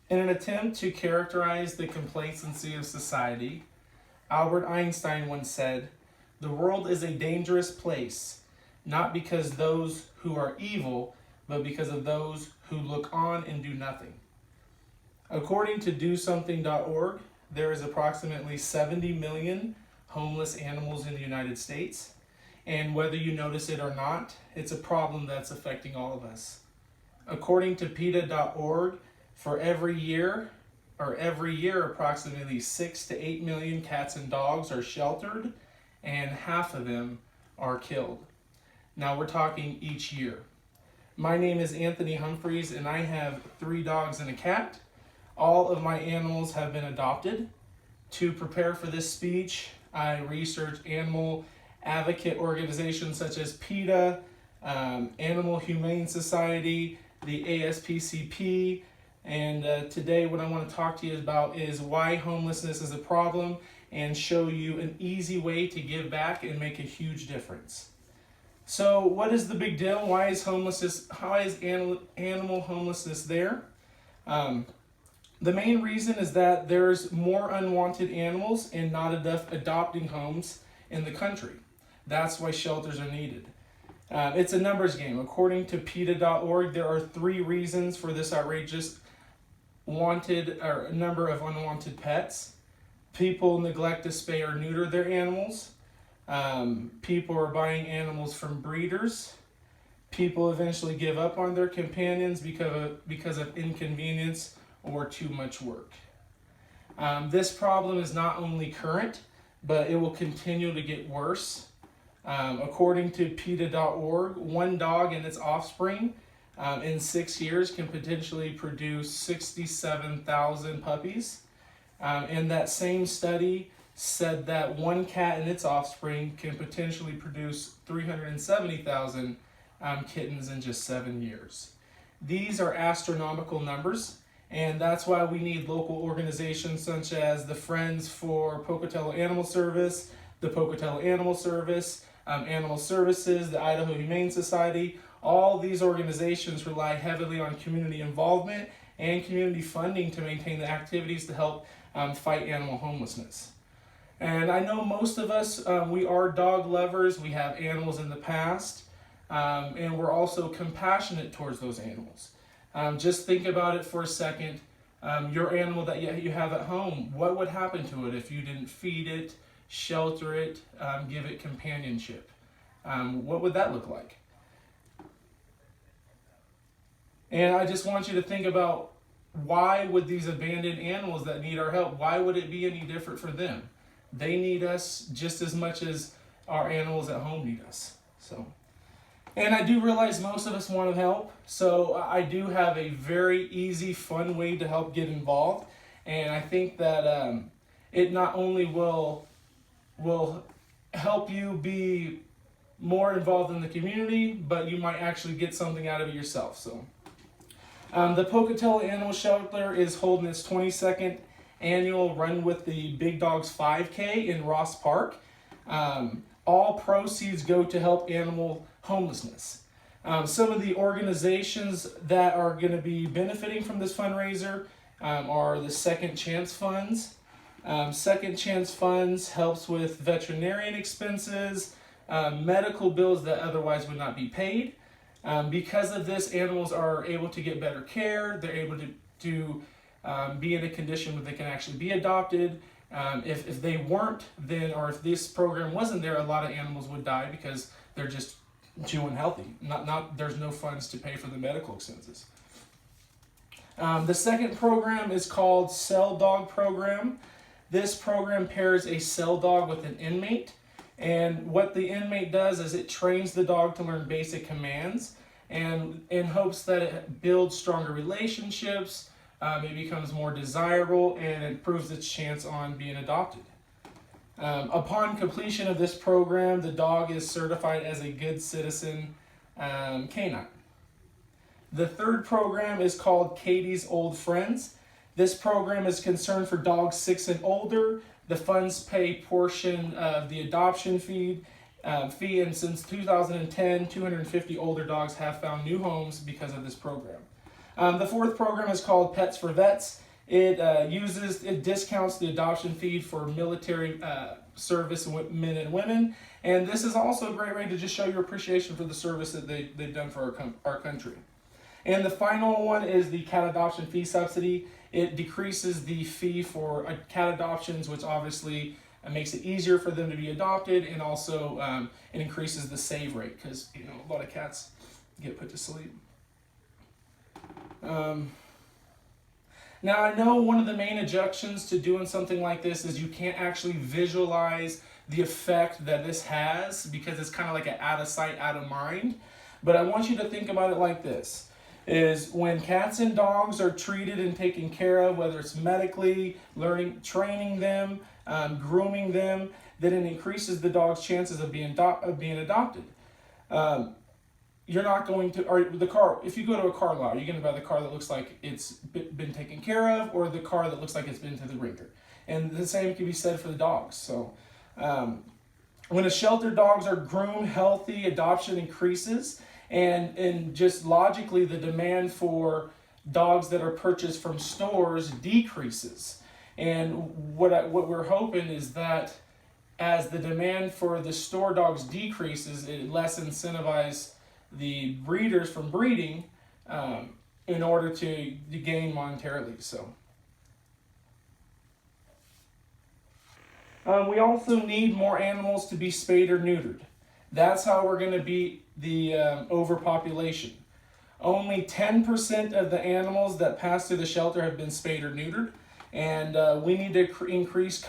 In an attempt to characterize the complacency of society, Albert Einstein once said, "The world is a dangerous place, not because those who are evil, but because of those who look on and do nothing." According to DoSomething.org, there is approximately 70 million homeless animals in the United States. And whether you notice it or not, it's a problem that's affecting all of us. According to PETA.org, every year, approximately 6 to 8 million cats and dogs are sheltered, and half of them are killed. Now we're talking each year. My name is Persuasive.Humphreys, and I have 3 dogs and a cat. All of my animals have been adopted. To prepare for this speech, I researched animal advocate organizations such as PETA, Animal Humane Society, the ASPCP, and today what I want to talk to you about is why homelessness is a problem and show you an easy way to give back and make a huge difference. So what is the big deal? Why is animal homelessness there? The main reason is that there's more unwanted animals and not enough adopting homes in the country. That's why shelters are needed. It's a numbers game. According to PETA.org, there are 3 reasons for this outrageous number of unwanted pets. People neglect to spay or neuter their animals. People are buying animals from breeders. People eventually give up on their companions because of inconvenience or too much work. This problem is not only current, but it will continue to get worse. According to PETA.org, 1 dog and its offspring in 6 years can potentially produce 67,000 puppies. And that same study said that 1 cat and its offspring can potentially produce 370,000 kittens in just 7 years. These are astronomical numbers, and that's why we need local organizations such as the Friends for Pocatello Animal Service, the Pocatello Animal Service, Animal Services, the Idaho Humane Society. All these organizations rely heavily on community involvement and community funding to maintain the activities to help fight animal homelessness. And I know most of us, we are dog lovers, we have animals in the past, and we're also compassionate towards those animals. Just think about it for a second. Your animal that you have at home, what would happen to it if you didn't feed it, shelter it, give it companionship? What would that look like? And I just want you to think about, why would these abandoned animals that need our help, why would it be any different for them? They need us just as much as our animals at home need us. And I do realize most of us want to help, so I do have a very easy, fun way to help get involved. And I think that it not only will help you be more involved in the community, but you might actually get something out of it yourself. The Pocatello Animal Shelter is holding its 22nd annual Run with the Big Dogs 5K in Ross Park. All proceeds go to help animal homelessness. Some of the organizations that are going to be benefiting from this fundraiser are the Second Chance Funds. Second Chance Funds helps with veterinarian expenses, medical bills that otherwise would not be paid. Because of this, animals are able to get better care. They're able to be in a condition where they can actually be adopted. If they weren't, or if this program wasn't there, a lot of animals would die because they're just too unhealthy. There's no funds to pay for the medical expenses. The second program is called Cell Dog Program. This program pairs a cell dog with an inmate. And what the inmate does is it trains the dog to learn basic commands, and in hopes that it builds stronger relationships, it becomes more desirable, and it improves its chance on being adopted. Upon completion of this program, the dog is certified as a good citizen canine. The third program is called Katie's Old Friends. This program is concerned for dogs 6 and older. The funds pay portion of the adoption fee, and since 2010, 250 older dogs have found new homes because of this program. The fourth program is called Pets for Vets. It discounts the adoption fee for military service men and women, and this is also a great way to just show your appreciation for the service that they've done for our country. And the final one is the cat adoption fee subsidy. It decreases the fee for cat adoptions, which obviously makes it easier for them to be adopted, and also it increases the save rate because a lot of cats get put to sleep. Now, I know one of the main objections to doing something like this is you can't actually visualize the effect that this has because it's kind of like an out of sight, out of mind. But I want you to think about it like this, is when cats and dogs are treated and taken care of, whether it's medically, training them, grooming them, then it increases the dog's chances of being adopted. You're not going to, or the car, if you go to a car lot, you're going to buy the car that looks like it's been taken care of, or the car that looks like it's been to the ringer. And the same can be said for the dogs. So when a shelter dogs are groomed, healthy, adoption increases, and just logically the demand for dogs that are purchased from stores decreases. And what we're hoping is that as the demand for the store dogs decreases, it less incentivizes the breeders from breeding in order to gain monetarily. So we also need more animals to be spayed or neutered. That's how we're going to beat the overpopulation. Only 10% of the animals that pass through the shelter have been spayed or neutered, and we need to increase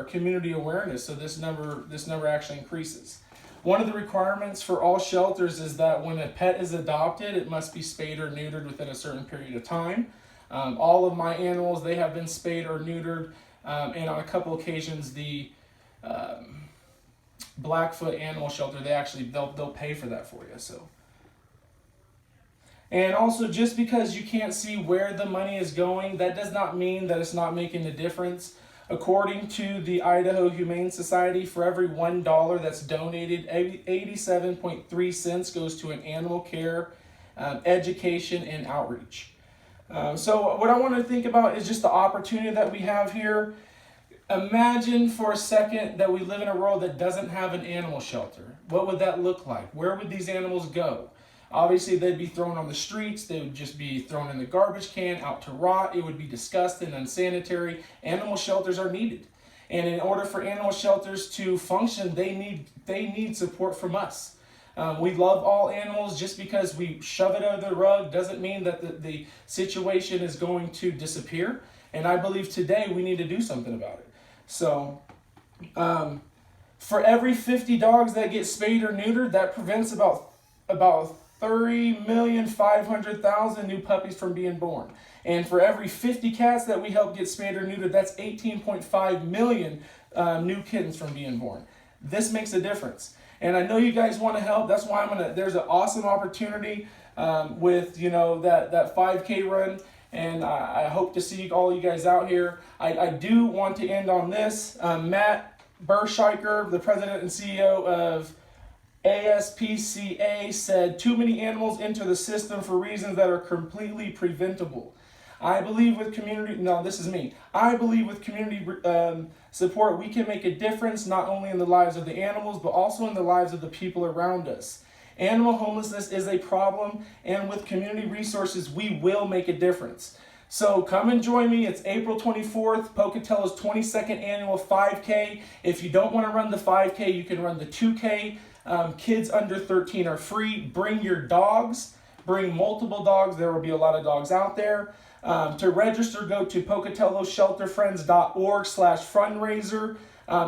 community awareness so this number actually increases. One of the requirements for all shelters is that when a pet is adopted, it must be spayed or neutered within a certain period of time. All of my animals, they have been spayed or neutered, and on a couple occasions, the Blackfoot Animal Shelter, they'll pay for that for you. So, and also, just because you can't see where the money is going, that does not mean that it's not making a difference. According to the Idaho Humane Society, for every $1 that's donated, 87.3 cents goes to an animal care, education, and outreach. So what I want to think about is just the opportunity that we have here. Imagine for a second that we live in a world that doesn't have an animal shelter. What would that look like? Where would these animals go? Obviously, they'd be thrown on the streets. They would just be thrown in the garbage can, out to rot. It would be disgusting, unsanitary. Animal shelters are needed. And in order for animal shelters to function, they need support from us. We love all animals. Just because we shove it under the rug doesn't mean that the situation is going to disappear. And I believe today we need to do something about it. So, for every 50 dogs that get spayed or neutered, that prevents about 30,500,000 new puppies from being born. And for every 50 cats that we help get spayed or neutered, that's 18.5 million new kittens from being born. This makes a difference. And I know you guys want to help. That's why there's an awesome opportunity with, that 5K run. And I hope to see all you guys out here. I do want to end on this. Matt Bersheiker, the president and CEO of ASPCA, said, "Too many animals enter the system for reasons that are completely preventable. I believe with community support, we can make a difference not only in the lives of the animals, but also in the lives of the people around us. Animal homelessness is a problem, and with community resources, we will make a difference." So come and join me. It's April 24th, Pocatello's 22nd annual 5K. If you don't want to run the 5K, you can run the 2K. Kids under 13 are free. Bring your dogs. Bring multiple dogs. There will be a lot of dogs out there. To register, go to PocatelloShelterFriends.org/fundraiser.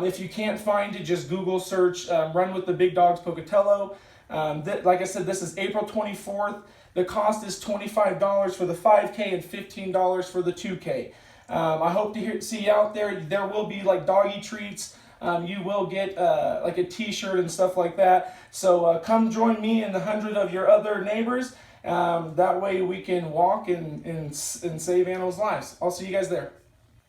If you can't find it, just Google search Run with the Big Dogs Pocatello. Like I said, this is April 24th. The cost is $25 for the 5K and $15 for the 2K. I hope to see you out there. There will be like doggy treats. You will get like a t-shirt and stuff like that. So come join me and 100 of your other neighbors. That way we can walk and save animals' lives. I'll see you guys there.